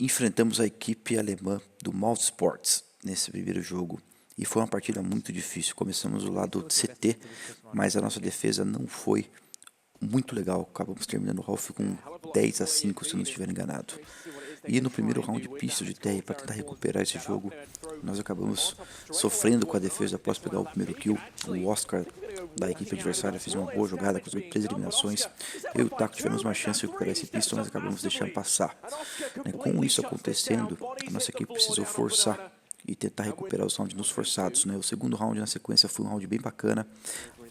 Enfrentamos a equipe alemã do Moussports nesse primeiro jogo e foi uma partida muito difícil. Começamos do lado CT, mas a nossa defesa não foi muito legal. Acabamos terminando o round com 10-5, se não estiver enganado. E no primeiro round pistol de TR para tentar recuperar esse jogo, nós acabamos sofrendo com a defesa após pegar o primeiro kill. O Oscar da equipe adversária fez uma boa jogada, conseguiu 3 eliminações. Eu e o Taco tivemos uma chance de recuperar esse pistol, mas acabamos deixando passar. Com isso acontecendo, a nossa equipe precisou forçar e tentar recuperar os rounds nos forçados. O segundo round na sequência foi um round bem bacana.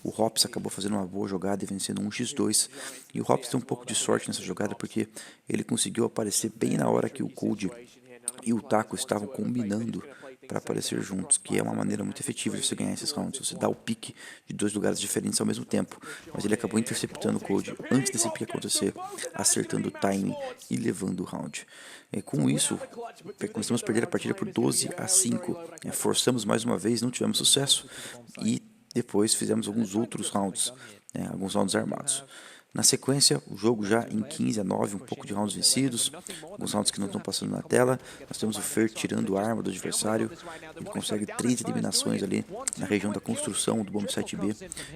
O Hops acabou fazendo uma boa jogada e vencendo um x2. E o Hops tem um pouco de sorte nessa jogada porque ele conseguiu aparecer bem na hora que o Cold e o Taco estavam combinando para aparecer juntos, que é uma maneira muito efetiva de você ganhar esses rounds. Você dá o pique de dois lugares diferentes ao mesmo tempo. Mas ele acabou interceptando o Cold antes desse pique acontecer, acertando o timing e levando o round. Com isso, começamos a perder a partida por 12-5. Forçamos mais uma vez, não tivemos sucesso e depois fizemos alguns outros rounds, alguns rounds armados. Na sequência, o jogo já em 15-9, um pouco de rounds vencidos, alguns rounds que não estão passando na tela. Nós temos o Fer tirando a arma do adversário, ele consegue 3 eliminações ali na região da construção do Bombsite B,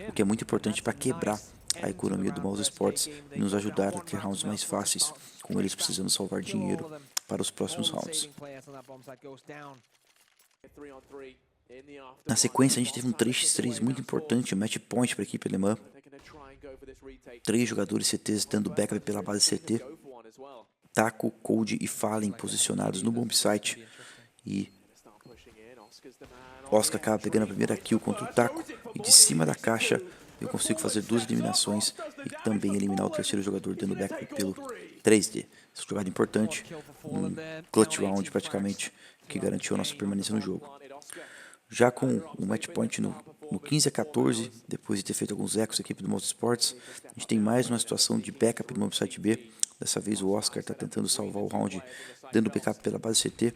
o que é muito importante para quebrar a economia do Moussports e nos ajudar a ter rounds mais fáceis, com eles precisando salvar dinheiro para os próximos rounds. Na sequência, a gente teve um 3x3 muito importante, um match point para a equipe alemã. 3 jogadores CTs dando backup pela base CT. Taco, Cold e Fallen posicionados no bombsite. E Oscar acaba pegando a primeira kill contra o Taco. E de cima da caixa eu consigo fazer 2 eliminações e também eliminar o terceiro jogador dando backup pelo 3D. Essa jogada importante, um clutch round praticamente, que garantiu a nossa permanência no jogo. Já com o match point no 15-14, depois de ter feito alguns ecos da equipe do Moussports, a gente tem mais uma situação de backup no Bombsite B. Dessa vez o Oscar está tentando salvar o round, dando backup pela base CT.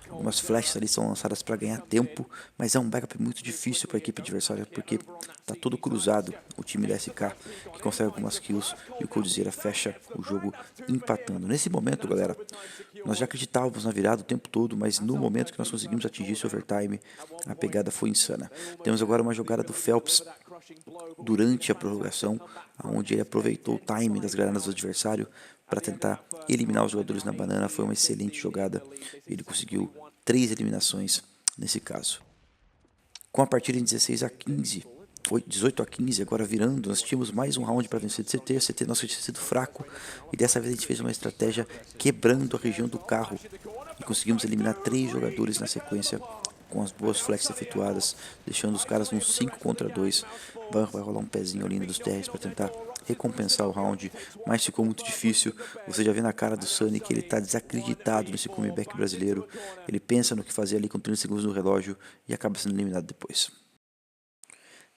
Algumas flashes ali são lançadas para ganhar tempo, mas é um backup muito difícil para a equipe adversária, porque está todo cruzado o time da SK, que consegue algumas kills, e o Coldzera fecha o jogo empatando. Nesse momento, galera, nós já acreditávamos na virada o tempo todo, mas no momento que nós conseguimos atingir esse overtime, a pegada foi insana. Temos agora uma jogada do Phelps durante a prorrogação, onde ele aproveitou o time das granadas do adversário para tentar eliminar os jogadores na banana. Foi uma excelente jogada, ele conseguiu 3 eliminações nesse caso. Com a partida em 16-15, foi 18-15, agora virando, nós tínhamos mais um round para vencer de CT. O CT nosso tinha sido fraco e dessa vez a gente fez uma estratégia quebrando a região do carro e conseguimos eliminar 3 jogadores na sequência com as boas flashes efetuadas, deixando os caras num 5-2. Vai rolar um pezinho ali dos TRs para tentar recompensar o round, mas ficou muito difícil. Você já vê na cara do Sunny que ele está desacreditado nesse comeback brasileiro. Ele pensa no que fazer ali com 30 segundos no relógio e acaba sendo eliminado depois.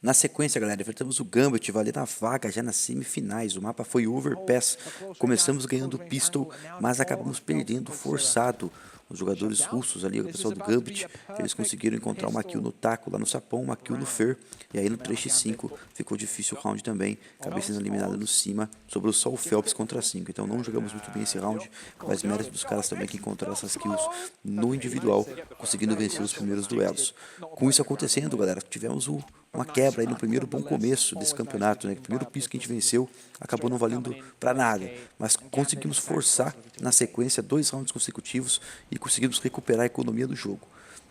Na sequência, galera, enfrentamos o Gambit, valendo a vaga já nas semifinais. O mapa foi Overpass. Começamos ganhando o Pistol, mas acabamos perdendo forçado. Os jogadores russos ali, o pessoal do Gambit, eles conseguiram encontrar uma kill no Taco lá no Sapão, uma kill no Fer. E aí no 3x5 ficou difícil o round também. Acabei sendo eliminado no cima, sobrou só o Phelps contra 5. Então não jogamos muito bem esse round, mas mérito dos caras também que encontraram essas kills no individual, conseguindo vencer os primeiros duelos. Com isso acontecendo, galera, tivemos uma quebra aí no primeiro bom começo desse campeonato, O primeiro piso que a gente venceu acabou não valendo para nada, mas conseguimos forçar na sequência 2 rounds consecutivos e conseguimos recuperar a economia do jogo.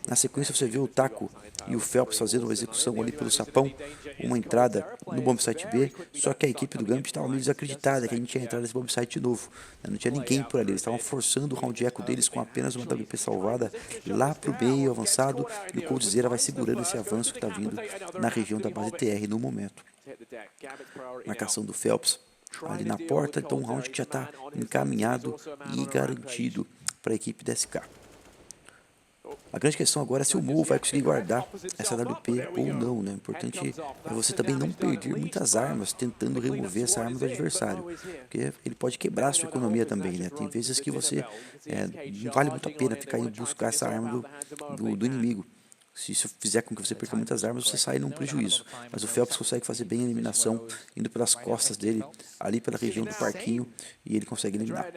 Na sequência você vê o Taco e o Phelps fazendo uma execução ali pelo Sapão, uma entrada no bombsite B, só que a equipe do Gambit estava meio desacreditada que a gente ia entrar nesse bombsite de novo. Não tinha ninguém por ali, eles estavam forçando o round eco deles com apenas uma WP salvada lá pro meio avançado, e o Coldzera vai segurando esse avanço que está vindo na região da base TR no momento. Marcação do Phelps ali na porta, então um round que já está encaminhado e garantido para a equipe da SK. A grande questão agora é se o Mo vai conseguir guardar essa WP ou não, O importante é você também não perder muitas armas tentando remover essa arma do adversário, porque ele pode quebrar a sua economia também, Tem vezes que você não vale muito a pena ficar indo buscar essa arma do inimigo. Se isso fizer com que você perca muitas armas, você sai num prejuízo. Mas o Phelps consegue fazer bem a eliminação, indo pelas costas dele, ali pela região do parquinho, e ele consegue eliminar.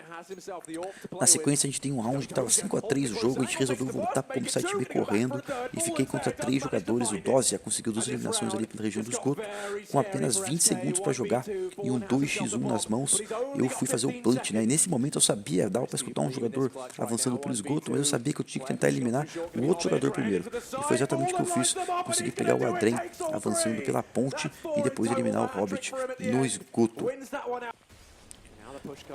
Na sequência, a gente tem um round que estava 5-3 o jogo, a gente resolveu voltar para o site B correndo, e fiquei contra 3 jogadores. O Dozia conseguiu 2 eliminações ali pela região do esgoto, com apenas 20 segundos para jogar, e um 2x1 nas mãos. Eu fui fazer o plant, né? E nesse momento eu sabia, dava para escutar um jogador avançando pelo esgoto, mas eu sabia que eu tinha que tentar eliminar o outro jogador primeiro. E foi exatamente o que eu fiz. Consegui pegar o Adrem avançando pela ponte e depois eliminar o Hobbit no esgoto.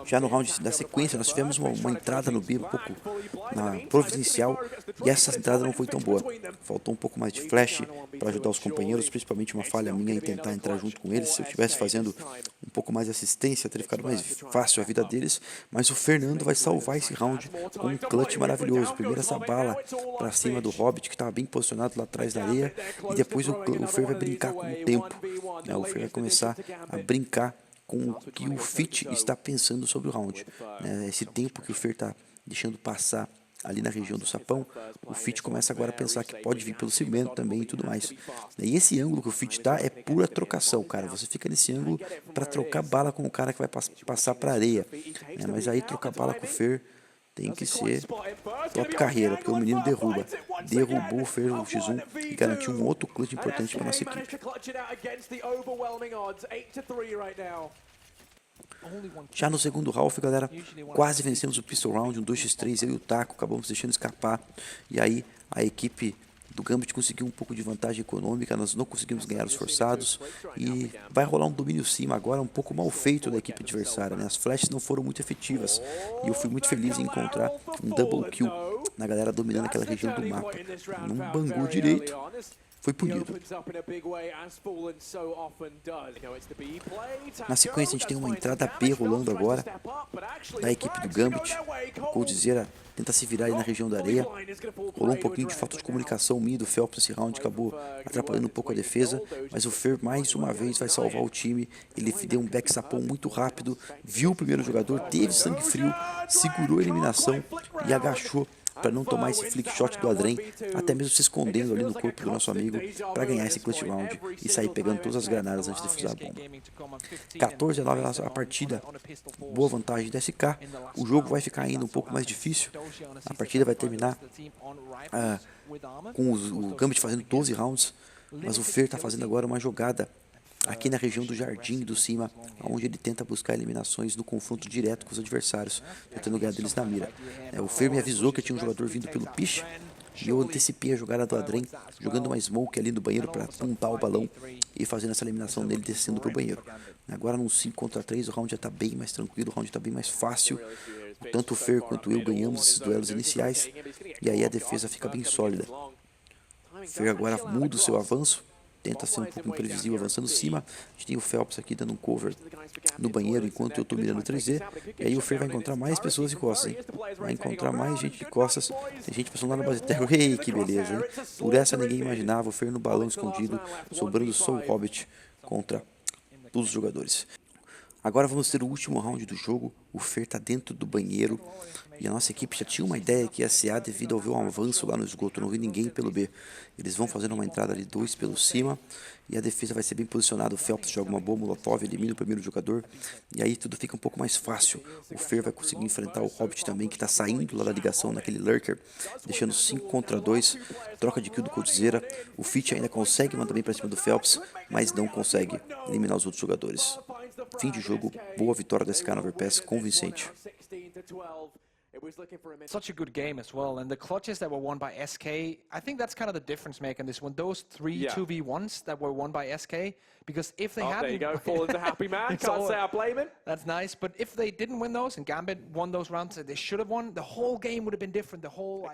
Já no round da sequência, nós tivemos uma entrada no B um pouco providencial, e essa entrada não foi tão boa. Faltou um pouco mais de flash para ajudar os companheiros, principalmente uma falha minha em tentar entrar junto com eles. Se eu estivesse fazendo um pouco mais de assistência, teria ficado mais fácil a vida deles. Mas o Fernando vai salvar esse round com um clutch maravilhoso. Primeiro essa bala para cima do Hobbit, que estava bem posicionado lá atrás da areia, e depois o Fer vai brincar com o tempo. O Fer vai começar a brincar com o que o Fit está pensando sobre o round. Esse tempo que o Fer está deixando passar ali na região do sapão, o Fit começa agora a pensar que pode vir pelo cimento também e tudo mais. E esse ângulo que o Fit está é pura trocação, cara. Você fica nesse ângulo para trocar bala com o cara que vai passar para areia. Mas aí trocar bala com o Fer tem que ser top carreira, porque o menino derrubou o Fer o X1 e garantiu um outro clutch importante para nossa equipe. Já no segundo Ralph, galera, quase vencemos o Pistol Round, um 2x3, eu e o Taco acabamos deixando escapar, e aí a equipe do Gambit conseguiu um pouco de vantagem econômica, nós não conseguimos ganhar os forçados, e vai rolar um domínio cima agora, um pouco mal feito da equipe adversária, né? As flashes não foram muito efetivas, e eu fui muito feliz em encontrar um double kill na galera dominando aquela região do mapa. Não bangou direito, foi punido. Na sequência, a gente tem uma entrada B rolando agora da equipe do Gambit. O Coldzera tenta se virar aí na região da areia. Rolou um pouquinho de falta de comunicação minha do Phelps nesse round, acabou atrapalhando um pouco a defesa, mas o Fer mais uma vez vai salvar o time. Ele deu um back sapão muito rápido, viu o primeiro jogador, teve sangue frio, segurou a eliminação e agachou para não tomar esse flick shot do Adrem, até mesmo se escondendo ali no corpo do nosso amigo para ganhar esse clutch round e sair pegando todas as granadas antes de fusar a bomba. 14-9 a partida, boa vantagem da SK. O jogo vai ficar ainda um pouco mais difícil. A partida vai terminar com o Gambit fazendo 12 rounds, mas o Fer está fazendo agora uma jogada aqui na região do jardim do cima, onde ele tenta buscar eliminações no confronto direto com os adversários, tentando ganhar deles na mira. O Fer me avisou que tinha um jogador vindo pelo piche, e eu antecipei a jogada do Adrem, jogando uma smoke ali no banheiro para apontar o balão e fazendo essa eliminação dele descendo para o banheiro. Agora num 5 contra 3, o round já está bem mais tranquilo, o round está bem mais fácil. Tanto o Fer quanto eu ganhamos esses duelos iniciais, e aí a defesa fica bem sólida. O Fer agora muda o seu avanço, tenta ser um pouco imprevisível avançando cima. A gente tem o Phelps aqui dando um cover no banheiro enquanto eu tô mirando 3D. E aí o Fer vai encontrar mais pessoas de costas, hein? Vai encontrar mais gente de costas. Tem gente passando lá no base terra. Ei, que beleza, hein? Por essa ninguém imaginava. O Fer no balão escondido, sobrando só o Hobbit contra todos os jogadores. Agora vamos ter o último round do jogo. O Fer tá dentro do banheiro e a nossa equipe já tinha uma ideia que ia ser A devido ao ver um avanço lá no esgoto. Não vi ninguém pelo B. Eles vão fazendo uma entrada ali 2 pelo cima e a defesa vai ser bem posicionada. O Phelps joga uma boa molotov, elimina o primeiro jogador e aí tudo fica um pouco mais fácil. O Fer vai conseguir enfrentar o Hobbit também, que está saindo lá da ligação naquele lurker, deixando 5 contra 2. Troca de kill do Coldzera. O Fit ainda consegue mandar bem para cima do Phelps, mas não consegue eliminar os outros jogadores. Fim de jogo, boa vitória da SK no Overpass, convincente. Such a good game as well, and the clutches that were won by SK, I think that's kind of the difference maker in this one. Those 2v1s that were won by SK, because if they hadn't, there you go, fall into happy man. Can't say I blame him. That's nice, but if they didn't win those and Gambit won those rounds that they should have won, the whole game would have been different. The whole.